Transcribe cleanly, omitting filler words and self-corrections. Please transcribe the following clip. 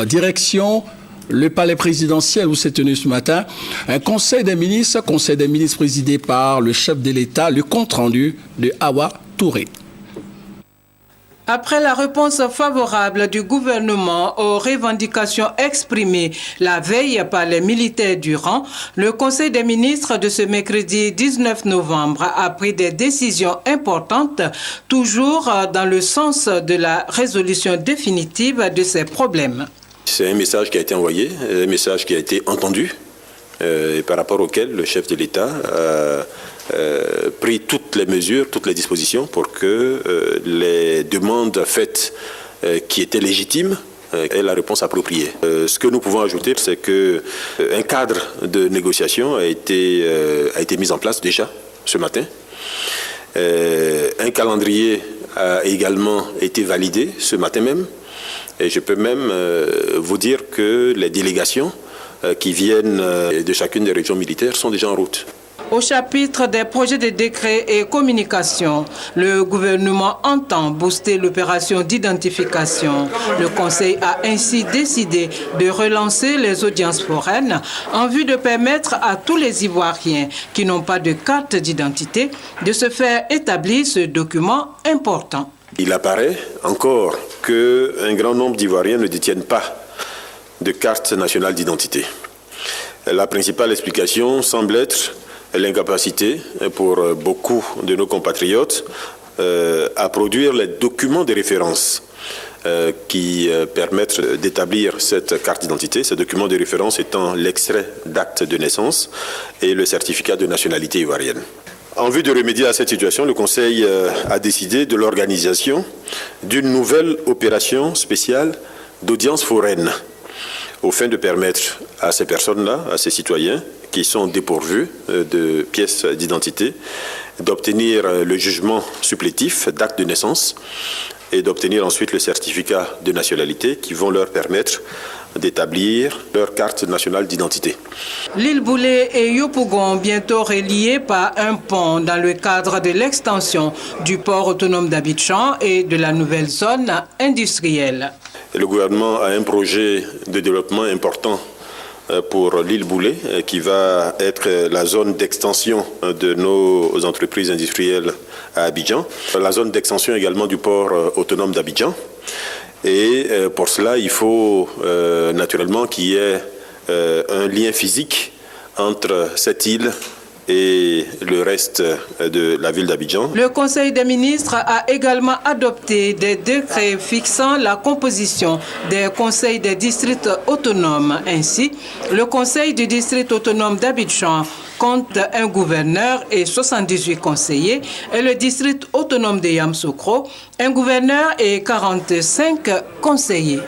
Direction le palais présidentiel où s'est tenu ce matin un conseil des ministres présidé par le chef de l'État, le compte-rendu de Awa Touré. Après la réponse favorable du gouvernement aux revendications exprimées la veille par les militaires du rang, le Conseil des ministres de ce mercredi 19 novembre a pris des décisions importantes, toujours dans le sens de la résolution définitive de ces problèmes. C'est un message qui a été envoyé, un message qui a été entendu, et par rapport auquel le chef de l'État a pris toutes les mesures, toutes les dispositions pour que les demandes faites qui étaient légitimes aient la réponse appropriée. Ce que nous pouvons ajouter, c'est qu'un cadre de négociation a été mis en place déjà ce matin. Un calendrier a également été validé ce matin même. Et je peux même vous dire que les délégations qui viennent de chacune des régions militaires sont déjà en route. Au chapitre des projets de décret et communication, le gouvernement entend booster l'opération d'identification. Le Conseil a ainsi décidé de relancer les audiences foraines en vue de permettre à tous les Ivoiriens qui n'ont pas de carte d'identité de se faire établir ce document important. Il apparaît encore qu'un grand nombre d'Ivoiriens ne détiennent pas de carte nationale d'identité. La principale explication semble être l'incapacité pour beaucoup de nos compatriotes à produire les documents de référence qui permettent d'établir cette carte d'identité, ces documents de référence étant l'extrait d'acte de naissance et le certificat de nationalité ivoirienne. En vue de remédier à cette situation, le Conseil a décidé de l'organisation d'une nouvelle opération spéciale d'audience foraine, au fin de permettre à ces personnes-là, à ces citoyens qui sont dépourvus de pièces d'identité, d'obtenir le jugement supplétif d'acte de naissance et d'obtenir ensuite le certificat de nationalité qui vont leur permettre d'établir leur carte nationale d'identité. L'île Boulé et Yopougon, bientôt reliés par un pont dans le cadre de l'extension du port autonome d'Abidjan et de la nouvelle zone industrielle. Le gouvernement a un projet de développement important pour l'île Boulé, qui va être la zone d'extension de nos entreprises industrielles à Abidjan, la zone d'extension également du port autonome d'Abidjan. Et pour cela, il faut naturellement qu'il y ait un lien physique entre cette île et le reste de la ville d'Abidjan. Le Conseil des ministres a également adopté des décrets fixant la composition des conseils des districts autonomes. Ainsi, le Conseil du district autonome d'Abidjan compte un gouverneur et 78 conseillers, et le district autonome de Yamoussoukro, un gouverneur et 45 conseillers.